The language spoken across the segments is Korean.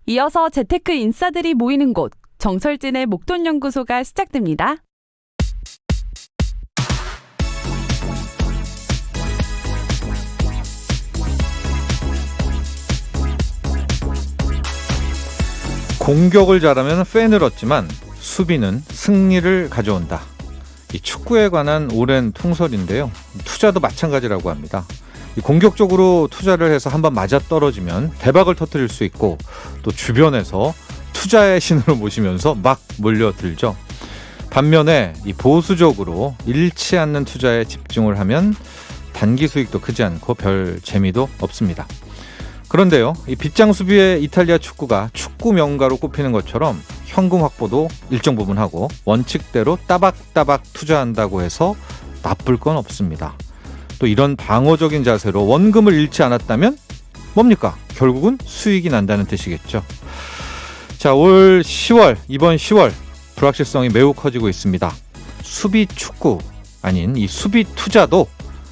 이어서 재테크 인싸들이 모이는 곳, 정철진의 목돈연구소가 시작됩니다. 공격을 잘하면 팬을 얻지만 수비는 승리를 가져온다. 이 축구에 관한 오랜 통설인데요. 투자도 마찬가지라고 합니다. 공격적으로 투자를 해서 한번 맞아떨어지면 대박을 터뜨릴 수 있고 또 주변에서 투자의 신으로 모시면서 막 몰려들죠. 반면에 이 보수적으로 잃지 않는 투자에 집중을 하면 단기 수익도 크지 않고 별 재미도 없습니다. 그런데요, 이 빗장 수비의 이탈리아 축구가 축구 명가로 꼽히는 것처럼 현금 확보도 일정 부분 하고 원칙대로 따박따박 투자한다고 해서 나쁠 건 없습니다. 또 이런 방어적인 자세로 원금을 잃지 않았다면 뭡니까? 결국은 수익이 난다는 뜻이겠죠. 자, 이번 10월 불확실성이 매우 커지고 있습니다. 수비 축구 아닌 이 수비 투자도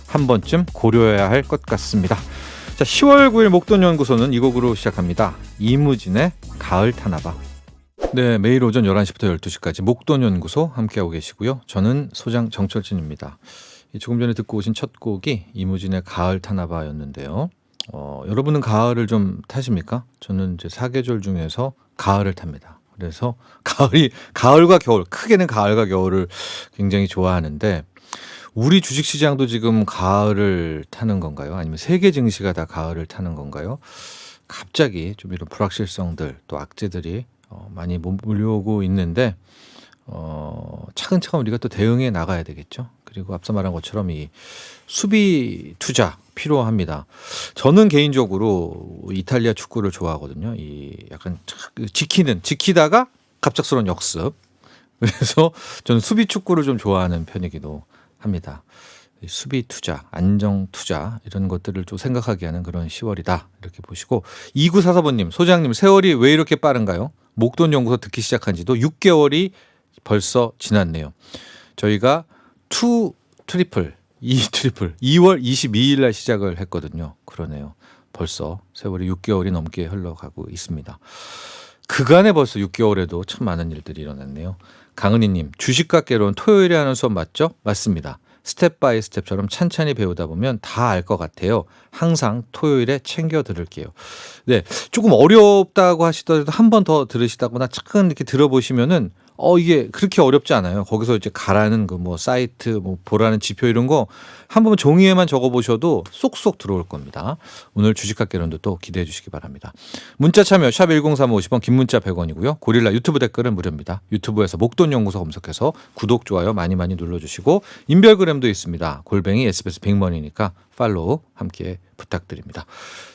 한 번쯤 고려해야 할 것 같습니다. 자, 10월 9일 목돈연구소는 이 곡으로 시작합니다. 이무진의 가을 타나봐. 네, 매일 오전 11시부터 12시까지 목돈연구소 함께하고 계시고요. 저는 소장 정철진입니다. 조금 전에 듣고 오신 첫 곡이 이무진의 가을 타나봐였는데요. 여러분은 가을을 좀 타십니까? 저는 이제 사계절 중에서 가을을 탑니다. 그래서 가을과 겨울, 크게는 가을과 겨울을 굉장히 좋아하는데 우리 주식시장도 지금 가을을 타는 건가요? 아니면 세계 증시가 다 가을을 타는 건가요? 갑자기 좀 이런 불확실성들 또 악재들이 많이 몰려오고 있는데 차근차근 우리가 또 대응해 나가야 되겠죠. 그리고 앞서 말한 것처럼 이 수비 투자 필요합니다. 저는 개인적으로 이탈리아 축구를 좋아하거든요. 이 약간 지키다가 갑작스러운 역습. 그래서 저는 수비 축구를 좀 좋아하는 편이기도 합니다. 수비 투자, 안정 투자 이런 것들을 좀 생각하게 하는 그런 10월이다. 이렇게 보시고 2944번님, 소장님 세월이 왜 이렇게 빠른가요? 목돈연구소 듣기 시작한 지도 6개월이 벌써 지났네요. 저희가 2트리플 2월 22일 날 시작을 했거든요. 그러네요. 벌써 세월이 6개월이 넘게 흘러가고 있습니다. 그간에 벌써 6개월에도 참 많은 일들이 일어났네요. 강은희님, 주식과 깨론 토요일에 하는 수업 맞죠? 맞습니다. 스텝 바이 스텝처럼 찬찬히 배우다 보면 다 알 것 같아요. 항상 토요일에 챙겨 들을게요. 네, 조금 어렵다고 하시더라도 한 번 더 들으시다거나 잠깐 이렇게 들어보시면은 이게 그렇게 어렵지 않아요. 거기서 이제 가라는 그 뭐 사이트, 뭐 보라는 지표 이런 거 한 번 종이에만 적어보셔도 쏙쏙 들어올 겁니다. 오늘 주식학개론도 또 기대해 주시기 바랍니다. 문자 참여 샵 1035 50원, 긴 문자 100원이고요. 고릴라 유튜브 댓글은 무료입니다. 유튜브에서 목돈연구소 검색해서 구독, 좋아요 많이 누르주시고 인별그램도 있습니다. 골뱅이 SBS 빅머니니까 팔로우 함께 부탁드립니다.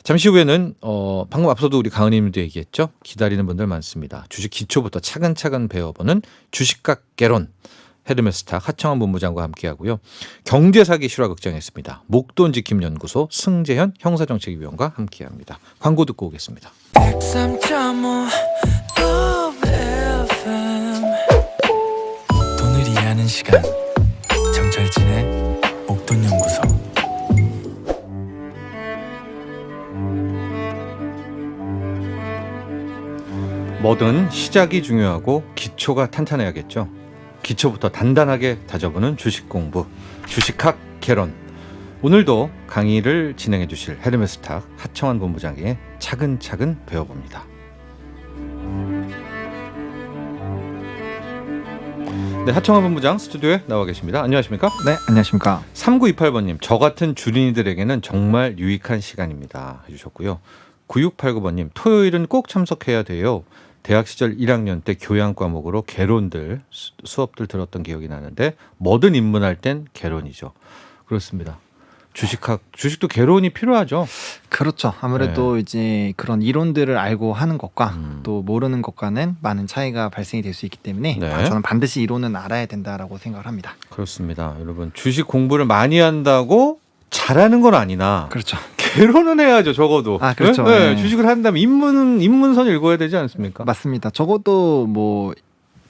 잠시 후에는 방금 앞서도 우리 강은희님도 얘기했죠. 기다리는 분들 많습니다. 주식 기초부터 차근차근 배워보는 주식학개론 헤르메스탁 하청원 본부장과 함께하고요. 경제사기 실화극장했습니다. 목돈지킴연구소 승재현 형사정책위원과 함께합니다. 광고 듣고 오겠습니다. 103.5 돈을 이해하는 시간 정철진의 목돈연구소. 뭐든 시작이 중요하고 기초가 탄탄해야겠죠. 기초부터 단단하게 다져보는 주식 공부, 주식학 개론. 오늘도 강의를 진행해 주실 헤르메스탁 하청원 본부장에게 차근차근 배워봅니다. 네, 하청원 본부장 스튜디오에 나와 계십니다. 안녕하십니까? 네, 안녕하십니까. 3928번님, 저 같은 주린이들에게는 정말 유익한 시간입니다 해주셨고요. 9689번님, 토요일은 꼭 참석해야 돼요. 대학 시절 1학년 때 교양 과목으로 개론들 수업들 들었던 기억이 나는데 뭐든 입문할 땐 개론이죠. 그렇습니다. 주식도 개론이 필요하죠. 그렇죠. 아무래도 이제 그런 이론들을 알고 하는 것과 또 모르는 것과는 많은 차이가 발생이 될 수 있기 때문에 네. 저는 반드시 이론은 알아야 된다라고 생각을 합니다. 그렇습니다. 여러분, 주식 공부를 많이 한다고 잘하는 건 아니나 그렇죠. 개론은 해야죠. 적어도. 그렇죠. 네? 네. 주식을 한다면 입문선 읽어야 되지 않습니까? 맞습니다. 적어도 뭐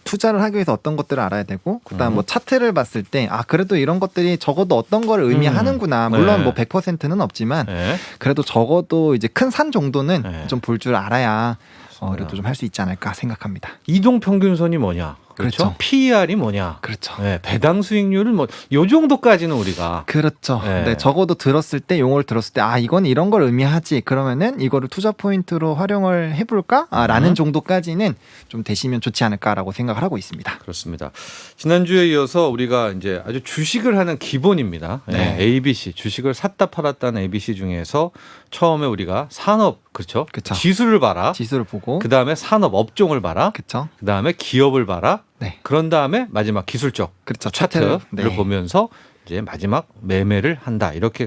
투자를 하기 위해서 어떤 것들을 알아야 되고 그다음 뭐 차트를 봤을 때 그래도 이런 것들이 적어도 어떤 걸 의미하는구나. 물론 네. 뭐 100%는 없지만 네. 그래도 적어도 이제 큰 산 정도는 네. 좀 볼 줄 알아야 그래도 좀 할 수 있지 않을까 생각합니다. 이동 평균선이 뭐냐? 그렇죠. 그렇죠. PER이 뭐냐? 그렇죠. 네, 배당 수익률은 뭐 요 정도까지는 우리가 그렇죠. 네. 네, 적어도 들었을 때 용어를 들었을 때 이건 이런 걸 의미하지. 그러면은 이거를 투자 포인트로 활용을 해볼까? 라는 정도까지는 좀 되시면 좋지 않을까라고 생각을 하고 있습니다. 그렇습니다. 지난주에 이어서 우리가 이제 아주 주식을 하는 기본입니다. 네. ABC 주식을 샀다 팔았다는 ABC 중에서 처음에 우리가 산업 그렇죠. 그쵸. 지수를 봐라. 지수를 보고 그 다음에 산업 업종을 봐라. 그렇죠. 그 다음에 기업을 봐라. 네. 그런 다음에 마지막 기술적 그렇죠. 차트를 네. 보면서 이제 마지막 매매를 한다 이렇게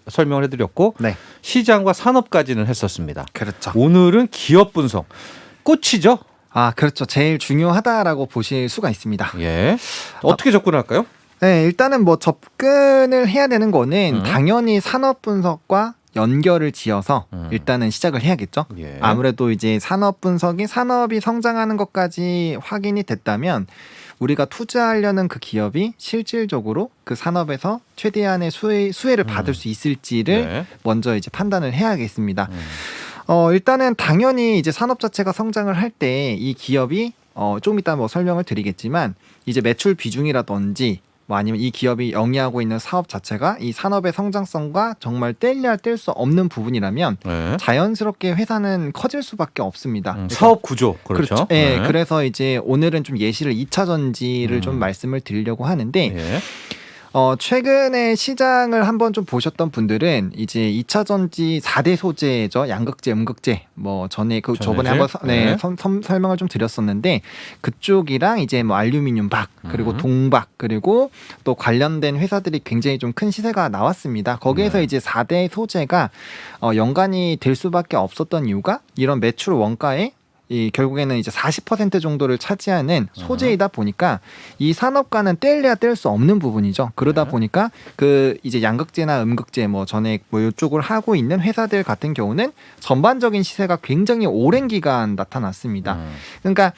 설명을 해드렸고 네. 시장과 산업까지는 했었습니다. 그렇죠. 오늘은 기업 분석 꽃이죠. 그렇죠. 제일 중요하다라고 보실 수가 있습니다. 예. 어떻게 접근할까요? 네, 일단은 뭐 접근을 해야 되는 거는 음. 당연히 산업 분석과 연결을 지어서 일단은 시작을 해야겠죠. 예. 아무래도 이제 산업 분석이 산업이 성장하는 것까지 확인이 됐다면 우리가 투자하려는 그 기업이 실질적으로 그 산업에서 최대한의 수혜를 받을 수 있을지를 네. 먼저 이제 판단을 해야겠습니다. 일단은 당연히 이제 산업 자체가 성장을 할 때 이 기업이 좀 이따 뭐 설명을 드리겠지만 이제 매출 비중이라든지 뭐 아니면 이 기업이 영위하고 있는 사업 자체가 이 산업의 성장성과 정말 뗄래야 뗄 수 없는 부분이라면 네. 자연스럽게 회사는 커질 수밖에 없습니다. 그래서 사업 구조 그렇죠. 예, 네. 그래서 이제 오늘은 좀 예시를 2차 전지를 좀 말씀을 드리려고 하는데 예. 최근에 시장을 한번 좀 보셨던 분들은 이제 2차 전지 4대 소재죠. 양극재, 음극재. 뭐 전에 저번에 한번 네. 설명을 좀 드렸었는데 그쪽이랑 이제 뭐 알루미늄 박 그리고 동박 그리고 또 관련된 회사들이 굉장히 좀 큰 시세가 나왔습니다. 거기에서 네. 이제 4대 소재가 연관이 될 수밖에 없었던 이유가 이런 매출 원가에 결국에는 이제 40% 정도를 차지하는 소재이다 보니까 이 산업과는 뗄래야 뗄 수 없는 부분이죠. 그러다 네. 보니까 그 이제 양극재나 음극재 뭐 전에 뭐 이쪽을 하고 있는 회사들 같은 경우는 전반적인 시세가 굉장히 오랜 기간 나타났습니다. 그러니까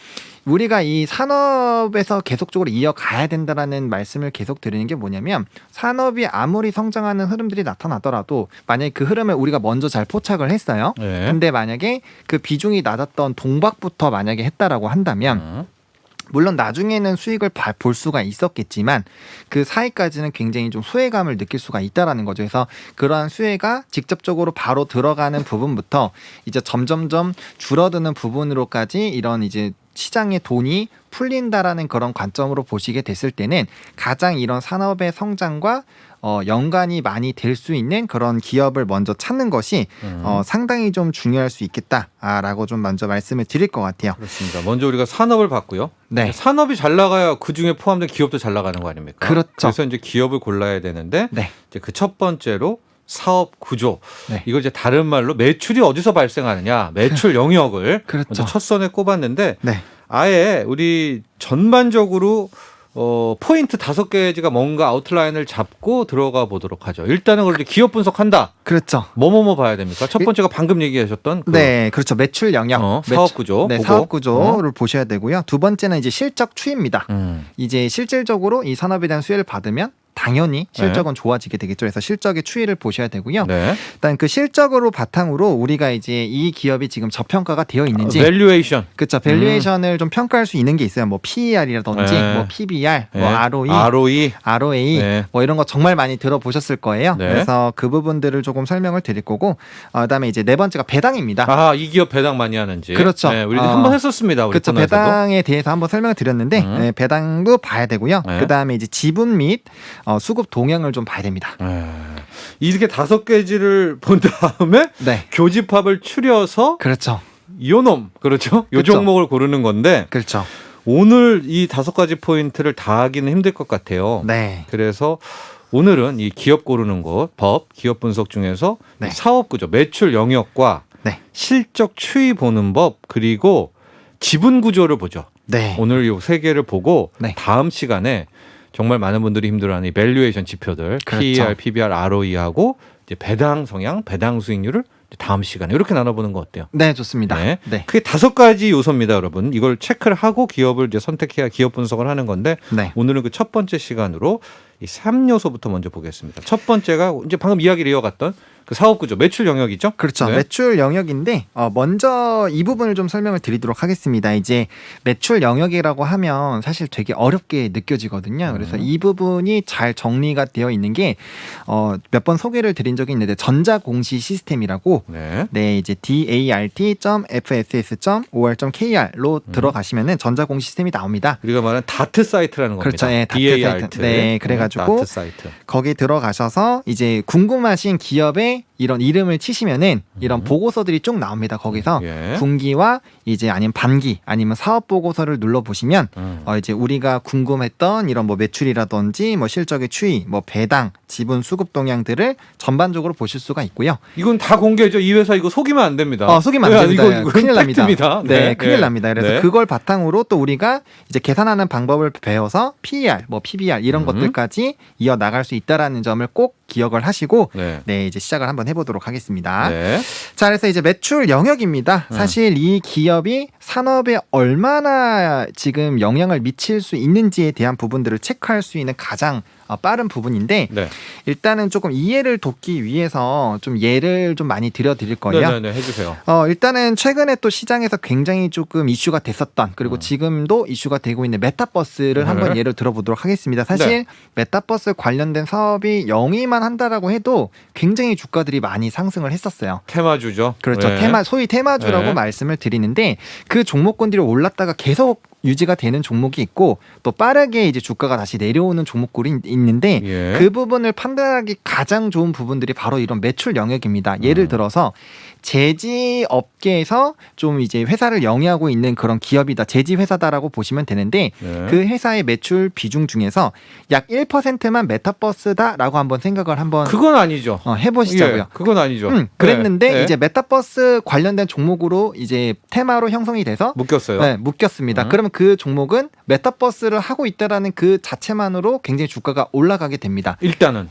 우리가 이 산업에서 계속적으로 이어가야 된다라는 말씀을 계속 드리는 게 뭐냐면 산업이 아무리 성장하는 흐름들이 나타나더라도 만약에 그 흐름을 우리가 먼저 잘 포착을 했어요. 네. 근데 만약에 그 비중이 낮았던 동박부터 만약에 했다라고 한다면 물론 나중에는 수익을 볼 수가 있었겠지만 그 사이까지는 굉장히 좀 소외감을 느낄 수가 있다라는 거죠. 그래서 그러한 수혜가 직접적으로 바로 들어가는 부분부터 이제 점점점 줄어드는 부분으로까지 이런 이제 시장의 돈이 풀린다라는 그런 관점으로 보시게 됐을 때는 가장 이런 산업의 성장과 연관이 많이 될 수 있는 그런 기업을 먼저 찾는 것이 상당히 좀 중요할 수 있겠다라고 좀 먼저 말씀을 드릴 것 같아요. 그렇습니다. 먼저 우리가 산업을 봤고요. 네. 산업이 잘 나가야 그 중에 포함된 기업도 잘 나가는 거 아닙니까? 그렇죠. 그래서 이제 기업을 골라야 되는데 네. 이제 그 첫 번째로 사업 구조. 네. 이걸 이제 다른 말로 매출이 어디서 발생하느냐, 매출 영역을 그렇죠. 먼저 첫 선에 꼽았는데 네. 아예 우리 전반적으로 포인트 5개지가 뭔가 아웃라인을 잡고 들어가 보도록 하죠. 일단은 그렇게 기업 분석한다. 그렇죠. 뭐뭐뭐 봐야 됩니까? 첫 번째가 방금 얘기하셨던 그 네, 그렇죠. 매출 영역, 사업 구조. 네, 보고. 사업 구조를 보셔야 되고요. 두 번째는 이제 실적 추이입니다. 음. 이제 실질적으로 이 산업에 대한 수혜를 받으면 당연히 실적은 좋아지게 되겠죠. 그래서 실적의 추이를 보셔야 되고요. 네. 일단 그 실적으로 바탕으로 우리가 이제 이 기업이 지금 저평가가 되어 있는지 밸류에이션. 그렇죠. 밸류에이션을 좀 평가할 수 있는 게 있어요. 뭐 PER이라든지 네. 뭐 PBR, 네. 뭐 ROE, ROA 네. 뭐 이런 거 정말 많이 들어보셨을 거예요. 네. 그래서 그 부분들을 조금 설명을 드릴 거고 그다음에 이제 네 번째가 배당입니다. 아, 이 기업 배당 많이 하는지. 그렇죠. 네, 우리도 한번 했었습니다. 우리 그렇죠. 코너에서도. 배당에 대해서 한번 설명을 드렸는데 네, 배당도 봐야 되고요. 네. 그다음에 이제 지분 및 수급 동향을 좀 봐야 됩니다. 이렇게 5개지를 본 다음에 네. 교집합을 추려서 그렇죠. 요놈 그렇죠. 요 그렇죠. 종목을 고르는 건데 그렇죠. 오늘 이 5가지 포인트를 다 하기는 힘들 것 같아요. 네. 그래서 오늘은 이 기업 고르는 것, 법, 기업 분석 중에서 네. 사업 구조, 매출 영역과 네. 실적 추이 보는 법 그리고 지분 구조를 보죠. 네. 오늘 이 3개를 보고 네. 다음 시간에 정말 많은 분들이 힘들어하는 이 밸류에이션 지표들, 그렇죠. PER, PBR, ROE하고 이제 배당 성향, 배당 수익률을 다음 시간에 이렇게 나눠보는 거 어때요? 네, 좋습니다. 네. 네. 그게 5가지 요소입니다, 여러분. 이걸 체크를 하고 기업을 이제 선택해야 기업 분석을 하는 건데 네. 오늘은 그 첫 번째 시간으로 이 3요소부터 먼저 보겠습니다. 첫 번째가 이제 방금 이야기를 이어갔던 그 사업 구조, 매출 영역이죠? 그렇죠. 네. 매출 영역인데 먼저 이 부분을 좀 설명을 드리도록 하겠습니다. 이제 매출 영역이라고 하면 사실 되게 어렵게 느껴지거든요. 그래서 이 부분이 잘 정리가 되어 있는 게 몇 번 소개를 드린 적이 있는데 전자공시 시스템이라고 네. 이제 dart.fss.or.kr로 들어가시면은 전자공시 시스템이 나옵니다. 우리가 말하는 다트 사이트라는 겁니다. 그렇죠. 예, 다트 DART. 사이트. 네, 그래가지고 다트 사이트. 거기 들어가셔서 이제 궁금하신 기업의 이런 이름을 치시면은 이런 보고서들이 쭉 나옵니다. 거기서 예. 분기와 이제 아니면 반기 아니면 사업 보고서를 눌러 보시면 이제 우리가 궁금했던 이런 뭐 매출이라든지 뭐 실적의 추이, 뭐 배당, 지분 수급 동향들을 전반적으로 보실 수가 있고요. 이건 다 공개죠. 이 회사 이거 속이면 안 됩니다. 속이면 안 됩니다. 이거 큰일 납니다. 팩트입니다. 네, 큰일 납니다. 그래서 네. 그걸 바탕으로 또 우리가 이제 계산하는 방법을 배워서 PER, 뭐 PBR 이런 것들까지 이어 나갈 수 있다라는 점을 꼭 기억을 하시고 네. 이제 시작을 한번 해보도록 하겠습니다. 네. 자, 그래서 이제 매출 영역입니다. 사실 이 기업이 산업에 얼마나 지금 영향을 미칠 수 있는지에 대한 부분들을 체크할 수 있는 가장 빠른 부분인데 네. 일단은 조금 이해를 돕기 위해서 좀 예를 좀 많이 들려드릴 거예요. 네, 해주세요. 일단은 최근에 또 시장에서 굉장히 조금 이슈가 됐었던 그리고 지금도 이슈가 되고 있는 메타버스를 한번 예를 들어보도록 하겠습니다. 사실 메타버스 관련된 사업이 영위만 한다라고 해도 굉장히 주가들이 많이 상승을 했었어요. 테마주죠. 그렇죠. 네. 소위 테마주라고 네. 말씀을 드리는데 그 종목군들이 올랐다가 계속 유지가 되는 종목이 있고 또 빠르게 이제 주가가 다시 내려오는 종목군이 있는데 예. 그 부분을 판단하기 가장 좋은 부분들이 바로 이런 매출 영역입니다. 예를 들어서 제지 업계에서 좀 이제 회사를 영위하고 있는 그런 기업이다. 제지 회사다라고 보시면 되는데 네. 그 회사의 매출 비중 중에서 약 1%만 메타버스다라고 한번 생각을 한번 그건 아니죠. 해보시자고요. 예, 그건 아니죠. 그랬는데 네. 이제 메타버스 관련된 종목으로 이제 테마로 형성이 돼서 묶였어요. 네, 묶였습니다. 그러면 그 종목은 메타버스를 하고 있다라는 그 자체만으로 굉장히 주가가 올라가게 됩니다. 일단은.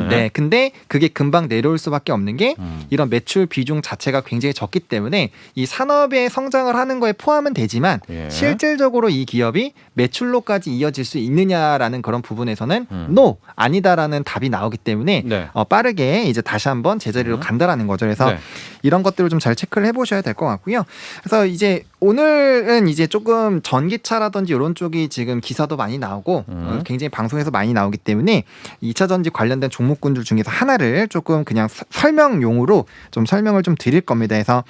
네. 근데 그게 금방 내려올 수밖에 없는 게 이런 매출 비중 자체가 굉장히 적기 때문에 이 산업의 성장을 하는 거에 포함은 되지만 예. 실질적으로 이 기업이 매출로까지 이어질 수 있느냐라는 그런 부분에서는 no, 아니다라는 답이 나오기 때문에 네. 빠르게 이제 다시 한번 제자리로 간다라는 거죠. 그래서 네. 이런 것들을 좀 잘 체크를 해보셔야 될 것 같고요. 그래서 이제 오늘은 이제 조금 전기차라든지 이런 쪽이 지금 기사도 많이 나오고 굉장히 방송에서 많이 나오기 때문에 2차 전지 관련된 종목군들 중에서 하나를 조금 그냥 설명용으로 좀 설명을 좀 드릴 겁니다. 그래서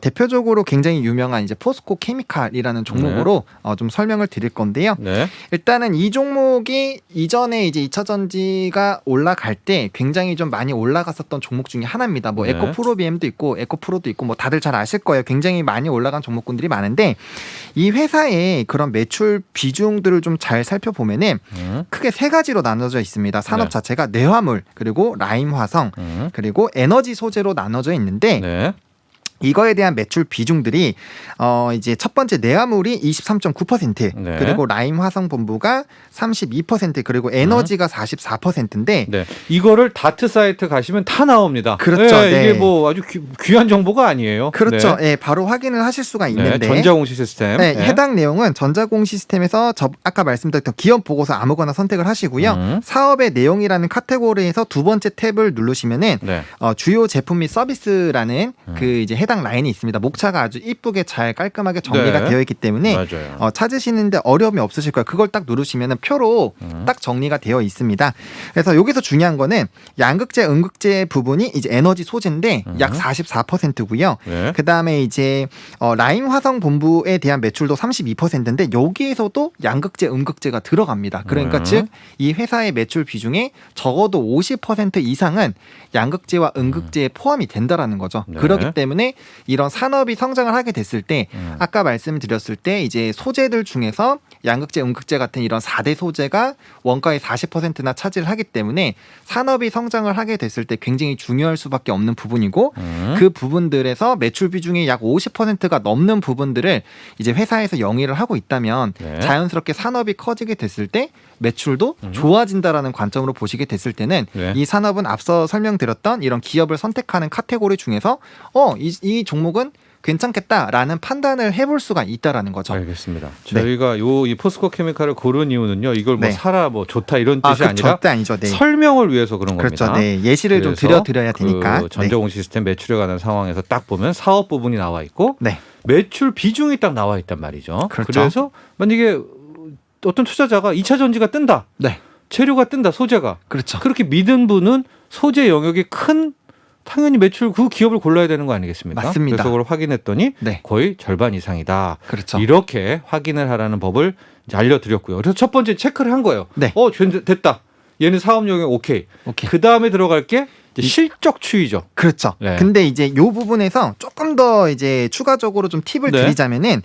대표적으로 굉장히 유명한 이제 포스코 케미칼이라는 종목으로 좀 설명을 드릴 건데요. 네. 일단은 이 종목이 이전에 이제 2차 전지가 올라갈 때 굉장히 좀 많이 올라갔었던 종목 중에 하나입니다. 뭐 네. 에코프로비엠도 있고 에코프로도 있고 뭐 다들 잘 아실 거예요. 굉장히 많이 올라간 종목군들이 많은데 이 회사의 그런 매출 비중들을 좀 잘 살펴보면은 크게 세 가지로 나눠져 있습니다. 산업 네. 자체가 뇌화물 그리고 라임 화성 그리고 에너지 소재로 나눠져 있는데 네. 이거에 대한 매출 비중들이 이제 첫 번째 내화물이 23.9% 네. 그리고 라임 화성 본부가 32% 그리고 에너지가 44%인데 네. 이거를 다트 사이트 가시면 다 나옵니다. 그렇죠. 네, 네. 이게 뭐 아주 귀한 정보가 아니에요. 그렇죠. 네. 예, 바로 확인을 하실 수가 네. 있는데 전자공시 시스템. 네, 네. 해당 내용은 전자공 시스템에서 아까 말씀드렸던 기업 보고서 아무거나 선택을 하시고요. 사업의 내용이라는 카테고리에서 두 번째 탭을 누르시면은 네. 주요 제품 및 서비스라는 그 이제 해당 라인이 있습니다. 목차가 아주 이쁘게 잘 깔끔하게 정리가 네. 되어 있기 때문에 맞아요. 찾으시는데 어려움이 없으실 거예요. 그걸 딱 누르시면은 표로 딱 정리가 되어 있습니다. 그래서 여기서 중요한 거는 양극재, 음극재 부분이 이제 에너지 소재인데 약 44%고요. 네. 그 다음에 이제 라임 화성 본부에 대한 매출도 32%인데 여기에서도 양극재, 음극재가 들어갑니다. 그러니까 즉 이 회사의 매출 비중에 적어도 50% 이상은 양극재와 음극재에 포함이 된다라는 거죠. 네. 그렇기 때문에 이런 산업이 성장을 하게 됐을 때 아까 말씀드렸을 때 이제 소재들 중에서 양극재, 음극재 같은 이런 4대 소재가 원가의 40%나 차지를 하기 때문에 산업이 성장을 하게 됐을 때 굉장히 중요할 수밖에 없는 부분이고 그 부분들에서 매출 비중이 약 50%가 넘는 부분들을 이제 회사에서 영위를 하고 있다면 네. 자연스럽게 산업이 커지게 됐을 때 매출도 좋아진다라는 관점으로 보시게 됐을 때는 네. 이 산업은 앞서 설명드렸던 이런 기업을 선택하는 카테고리 중에서 이 종목은 괜찮겠다라는 판단을 해볼 수가 있다라는 거죠. 알겠습니다. 네. 저희가 이 포스코 케미칼을 고른 이유는요. 이걸 뭐 네. 사라 뭐 좋다 이런 뜻이 그렇죠. 아니라 절대 아니죠. 네. 설명을 위해서 그런 그렇죠. 겁니다. 네. 예시를 좀 그래서 드려야 되니까. 그 전자공 시스템 매출에 관한 상황에서 딱 보면 사업 부분이 나와 있고 네. 매출 비중이 딱 나와 있단 말이죠. 그렇죠. 그래서 만약에 어떤 투자자가 2차 전지가 뜬다. 네. 재료가 뜬다. 소재가. 그렇죠. 그렇게 믿은 분은 소재 영역이 큰 당연히 매출 그 기업을 골라야 되는 거 아니겠습니까? 맞습니다. 그래서 그걸 확인했더니 네. 거의 절반 이상이다. 그렇죠. 이렇게 확인을 하라는 법을 이제 알려드렸고요. 그래서 첫 번째 체크를 한 거예요. 네. 됐다. 얘는 사업 영역 오케이. 오케이. 그 다음에 들어갈 게 이제 실적 추이죠. 그렇죠. 네. 근데 이제 요 부분에서 조금 더 이제 추가적으로 좀 팁을 네. 드리자면은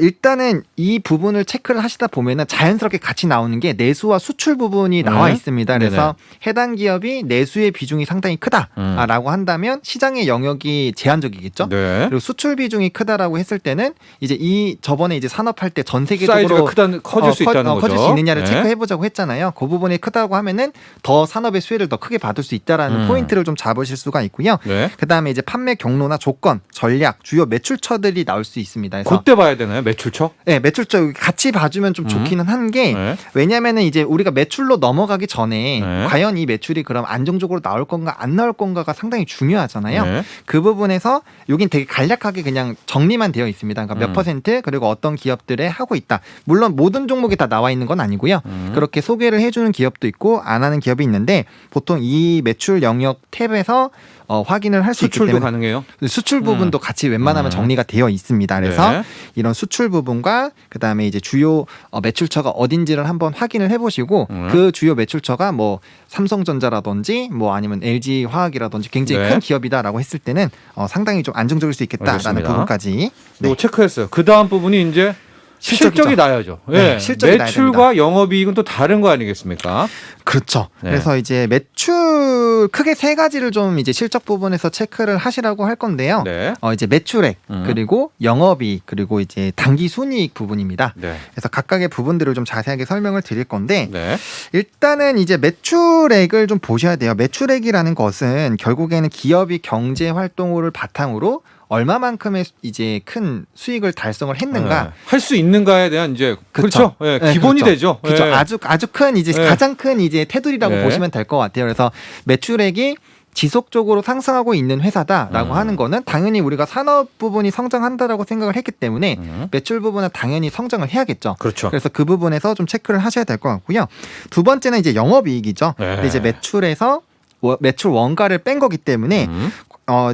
일단은 이 부분을 체크를 하시다 보면은 자연스럽게 같이 나오는 게 내수와 수출 부분이 나와 네. 있습니다. 그래서 해당 기업이 내수의 비중이 상당히 크다라고 한다면 시장의 영역이 제한적이겠죠. 네. 그리고 수출 비중이 크다라고 했을 때는 이제 저번에 이제 산업할 때 전 사이즈가 세계적으로 커질 수 있다는 거죠. 커질 수 있느냐를 네. 체크해보자고 했잖아요. 그 부분이 크다고 하면은 더 산업의 수혜를 더 크게 받을 수 있다라는 포인트를 좀 잡으실 수가 있고요. 네. 그 다음에 이제 판매 경로나 조건, 전략, 주요 매출처들이 나올 수 있습니다. 그래서 그때 봐야 되나요? 매출처? 네, 매출처 같이 봐주면 좀 좋기는 한 게 네. 왜냐면은 이제 우리가 매출로 넘어가기 전에 네. 과연 이 매출이 그럼 안정적으로 나올 건가 안 나올 건가가 상당히 중요하잖아요. 네. 그 부분에서 여긴 되게 간략하게 그냥 정리만 되어 있습니다. 그러니까 몇 퍼센트 그리고 어떤 기업들에 하고 있다. 물론 모든 종목이 다 나와 있는 건 아니고요. 그렇게 소개를 해주는 기업도 있고 안 하는 기업이 있는데 보통 이 매출 영역 탭에서 확인을 할 수 있기 수출도 때문에 가능해요? 수출 부분도 같이 웬만하면 정리가 되어 있습니다. 그래서 네. 이런 수출 부분과 그다음에 이제 주요 매출처가 어딘지를 한번 확인을 해보시고 그 주요 매출처가 뭐 삼성전자라든지 뭐 아니면 LG화학이라든지 굉장히 네. 큰 기업이다라고 했을 때는 상당히 좀 안정적일 수 있겠다라는 알겠습니다. 부분까지 이거 체크했어요. 그 다음 부분이 이제 실적이죠. 실적이 나야죠. 네, 예. 실적이 나야 매출과 영업이익은 또 다른 거 아니겠습니까? 그렇죠. 네. 그래서 이제 매출 크게 세 가지를 좀 이제 실적 부분에서 체크를 하시라고 할 건데요. 네. 이제 매출액 그리고 영업이익 그리고 이제 당기 순이익 부분입니다. 네. 그래서 각각의 부분들을 좀 자세하게 설명을 드릴 건데 네. 일단은 이제 매출액을 좀 보셔야 돼요. 매출액이라는 것은 결국에는 기업이 경제 활동을 바탕으로 얼마만큼의 이제 큰 수익을 달성을 했는가. 할 수 있는가에 대한 이제 그쵸. 그렇죠. 예, 네, 기본이 그렇죠. 되죠. 그렇죠. 예. 아주 큰 이제 네. 가장 큰 이제 테두리라고 네. 보시면 될 것 같아요. 그래서 매출액이 지속적으로 상승하고 있는 회사다라고 하는 거는 당연히 우리가 산업 부분이 성장한다라고 생각을 했기 때문에 매출 부분은 당연히 성장을 해야겠죠. 그렇죠. 그래서 그 부분에서 좀 체크를 하셔야 될 것 같고요. 두 번째는 이제 영업이익이죠. 네. 근데 이제 매출에서 매출 원가를 뺀 거기 때문에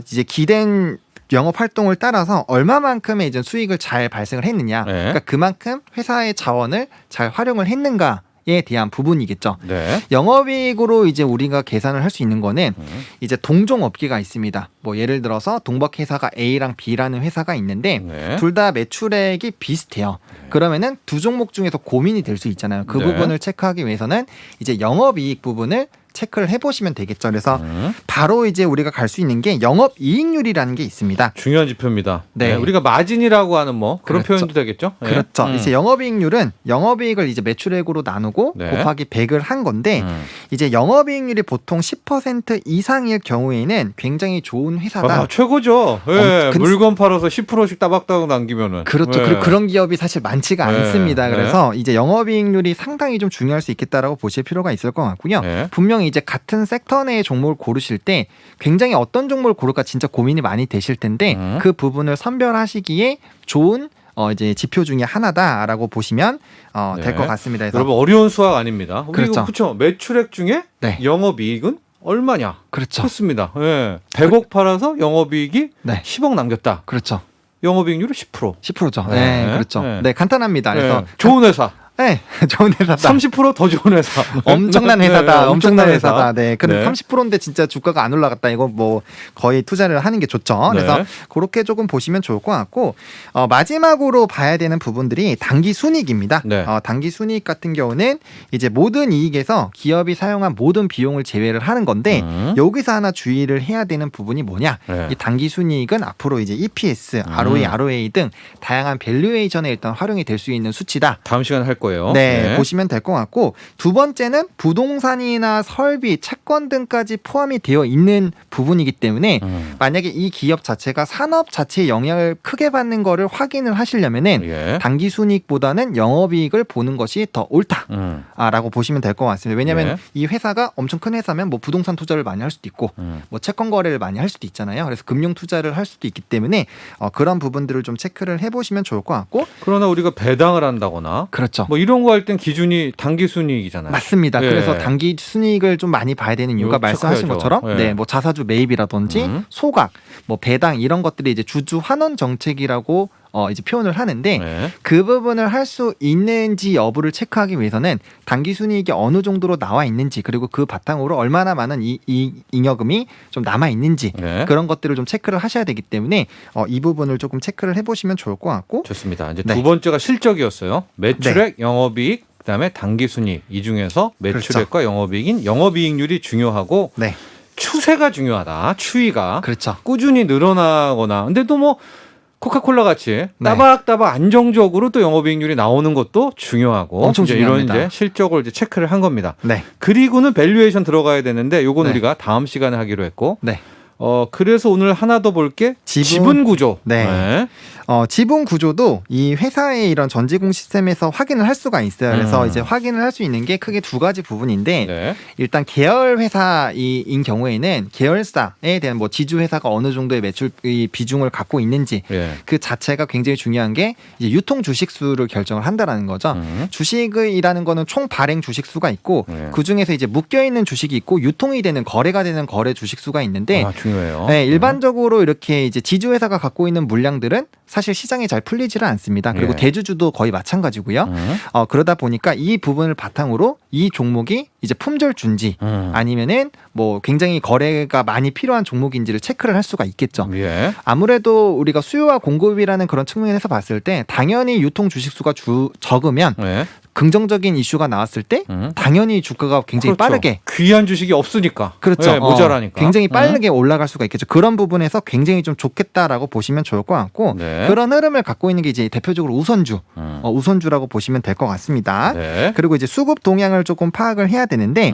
이제 기댄 영업 활동을 따라서 얼마만큼의 이제 수익을 잘 발생을 했느냐. 네. 그러니까 그만큼 회사의 자원을 잘 활용을 했는가에 대한 부분이겠죠. 네. 영업이익으로 이제 우리가 계산을 할 수 있는 거는 이제 동종 업계가 있습니다. 뭐 예를 들어서 동박 회사가 A랑 B라는 회사가 있는데 네. 둘 다 매출액이 비슷해요. 그러면은 두 종목 중에서 고민이 될 수 있잖아요. 그 네. 부분을 체크하기 위해서는 이제 영업이익 부분을 체크를 해보시면 되겠죠. 그래서 바로 이제 우리가 갈 수 있는 게 영업이익률이라는 게 있습니다. 중요한 지표입니다. 네. 네. 우리가 마진이라고 하는 뭐 그런 그렇죠. 표현도 되겠죠. 예. 그렇죠. 이제 영업이익률은 영업이익을 이제 매출액으로 나누고 네. 곱하기 100을 한 건데 이제 영업이익률이 보통 10% 이상일 경우에는 굉장히 좋은 회사다. 아, 최고죠. 예. 근데- 물건 팔아서 10%씩 따박따박 남기면은. 그렇죠. 예. 그리고 그런 기업이 사실 많지가 네. 않습니다. 네. 그래서 이제 영업이익률이 상당히 좀 중요할 수 있겠다라고 보실 필요가 있을 것 같고요. 네. 분명히 이제 같은 섹터 내의 종목을 고르실 때 굉장히 어떤 종목을 고를까 진짜 고민이 많이 되실 텐데 그 부분을 선별하시기에 좋은 이제 지표 중에 하나다라고 보시면 네. 될 것 같습니다. 그래서 여러분 어려운 수학 아닙니다. 그렇죠. 그렇죠. 매출액 중에 네. 영업이익은 얼마냐? 그렇죠. 그렇습니다. 예. 100억 팔아서 영업이익이 네. 10억 남겼다. 그렇죠. 영업이익률은 10%. 10%죠. 네. 네, 그렇죠. 네. 네, 간단합니다. 그래서 예. 좋은 회사. 네, 좋은 회사다. 30%더 좋은 회사. 엄청난 회사다. 네, 엄청난 회사다. 네. 근데 네. 30%인데 진짜 주가가 안 올라갔다. 이거 뭐 거의 투자를 하는 게 좋죠. 그래서 네. 그렇게 조금 보시면 좋을 것 같고 마지막으로 봐야 되는 부분들이 단기 순이익입니다. 네. 단기 순이익 같은 경우는 이제 모든 이익에서 기업이 사용한 모든 비용을 제외를 하는 건데 여기서 하나 주의를 해야 되는 부분이 뭐냐? 네. 이 단기 순이익은 앞으로 이제 EPS, ROE, ROA 등 다양한 밸류에이션에 일단 활용이 될 수 있는 수치다. 다음 시간에 할 거예요. 거예요. 네, 보시면 될 것 같고 두 번째는 부동산이나 설비, 채권 등까지 포함이 되어 있는 부분이기 때문에 만약에 이 기업 자체가 산업 자체의 영향을 크게 받는 거를 확인을 하시려면은 예. 당기 순이익보다는 영업이익을 보는 것이 더 옳다라고 보시면 될 것 같습니다. 왜냐하면 예. 이 회사가 엄청 큰 회사면 뭐 부동산 투자를 많이 할 수도 있고 뭐 채권 거래를 많이 할 수도 있잖아요. 그래서 금융 투자를 할 수도 있기 때문에 그런 부분들을 좀 체크를 해보시면 좋을 것 같고. 그러나 우리가 배당을 한다거나 그렇죠. 뭐 이런 거 할 땐 기준이 당기순이익이잖아요. 맞습니다. 예. 그래서 단기 순이익을 좀 많이 봐야 되는 이유가 이거 말씀하신 체크해야죠. 것처럼 예. 네, 뭐 자사주 매입이라든지 소각, 뭐 배당 이런 것들이 이제 주주 환원 정책이라고 이제 표현을 하는데 네. 그 부분을 할 수 있는지 여부를 체크하기 위해서는 단기 순이익이 어느 정도로 나와 있는지 그리고 그 바탕으로 얼마나 많은 이 잉여금이 좀 남아 있는지 네. 그런 것들을 좀 체크를 하셔야 되기 때문에 이 부분을 조금 체크를 해보시면 좋을 것 같고. 좋습니다. 이제 네. 두 번째가 실적이었어요. 매출액, 영업이익, 그다음에 당기순이익 이 중에서 매출액과 영업이익인 영업이익률이 중요하고 네, 추세가 중요하다. 추이가 그렇죠. 꾸준히 늘어나거나 근데 또 뭐 코카콜라 같이 네. 따박따박 안정적으로 또 영업이익률이 나오는 것도 중요하고 엄청 이제 중요합니다. 이런 이제 실적을 이제 체크를 한 겁니다. 네, 그리고는 밸류에이션 들어가야 되는데 요건 네. 우리가 다음 시간에 하기로 했고 네. 그래서 오늘 하나 더 볼게 지분 구조. 네. 지분 구조도 이 회사의 이런 전지공 시스템에서 확인을 할 수가 있어요. 그래서 이제 확인을 할 수 있는 게 크게 두 가지 부분인데 네. 일단 계열 회사인 경우에는 계열사에 대한 뭐 지주 회사가 어느 정도의 매출 비중을 갖고 있는지 예. 그 자체가 굉장히 중요한 게 이제 유통 주식 수를 결정을 한다라는 거죠. 주식이라는 거는 총 발행 주식 수가 있고 네. 그 중에서 이제 묶여 있는 주식이 있고 유통이 되는 거래가 되는 거래 주식 수가 있는데 중요해요. 네, 일반적으로 이렇게 이제 지주 회사가 갖고 있는 물량들은 사실 시장에 잘 풀리지를 않습니다. 그리고 예. 대주주도 거의 마찬가지고요. 그러다 보니까 이 부분을 바탕으로 이 종목이 이제 품절준지 아니면은 뭐 굉장히 거래가 많이 필요한 종목인지를 체크를 할 수가 있겠죠. 예. 아무래도 우리가 수요와 공급이라는 그런 측면에서 봤을 때 당연히 유통 주식 수가 적으면 예. 긍정적인 이슈가 나왔을 때 당연히 주가가 굉장히 그렇죠. 빠르게 귀한 주식이 없으니까. 그렇죠. 예, 모자라니까. 굉장히 빠르게 올라갈 수가 있겠죠. 그런 부분에서 굉장히 좀 좋겠다라고 보시면 좋을 것 같고 네. 그런 흐름을 갖고 있는 게 이제 대표적으로 우선주, 우선주라고 보시면 될 것 같습니다. 네. 그리고 이제 수급 동향을 조금 파악을 해야 되는데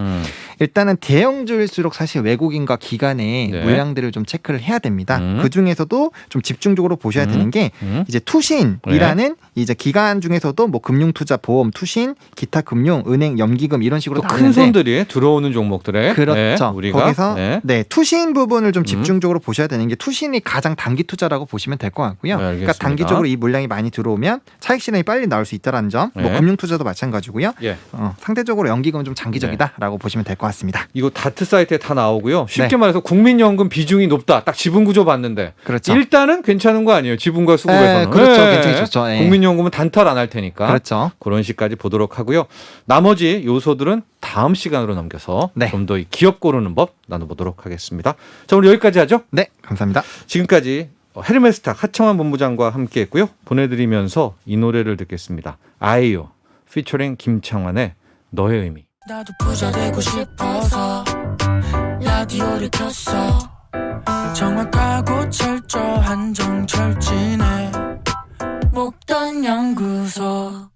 일단은 대형주일수록 사실 외국인과 기관의 네. 물량들을 좀 체크를 해야 됩니다. 그 중에서도 좀 집중적으로 보셔야 되는 게 이제 투신이라는 이제 기관 중에서도 뭐 금융투자, 보험, 투신, 기타 금융, 은행, 연기금 이런 식으로 또 큰 나오는데 손들이 들어오는 종목들에 그렇죠. 네, 우리가 거기서 네. 투신 부분을 좀 집중적으로 보셔야 되는 게 투신이 가장 단기 투자라고 보시면 될 것 같고요. 네, 그러니까 단기적으로 이 물량이 많이 들어오면 차익 실현이 빨리 나올 수 있다는 점. 뭐 네. 금융 투자도 마찬가지고요. 예. 상대적으로 연기금은 좀 장기적이다라고 보시면 될 것 같습니다. 이거 다트 사이트에 다 나오고요. 쉽게 네. 말해서 국민연금 비중이 높다. 딱 지분 구조 봤는데 그렇죠. 일단은 괜찮은 거 아니에요. 지분과 수급에서는. 그렇죠. 괜찮이 좋죠. 예. 국민연금은 단탈 안 할 테니까. 그렇죠. 그런 식까지 보도록 하고요. 나머지 요소들은 다음 시간으로 넘겨서 네. 좀 더 기업 고르는 법 나눠보도록 하겠습니다. 자, 오늘 여기까지 하죠. 네, 감사합니다. 지금까지 헤르메스타 하청환 본부장과 함께했고요. 보내드리면서 이 노래를 듣겠습니다. 아이유 피처링 김창완의 너의 의미. 나도 부자 되고 싶어서 라디오를 켰어. 정확하고 철저한 정철진의 목돈 연구소.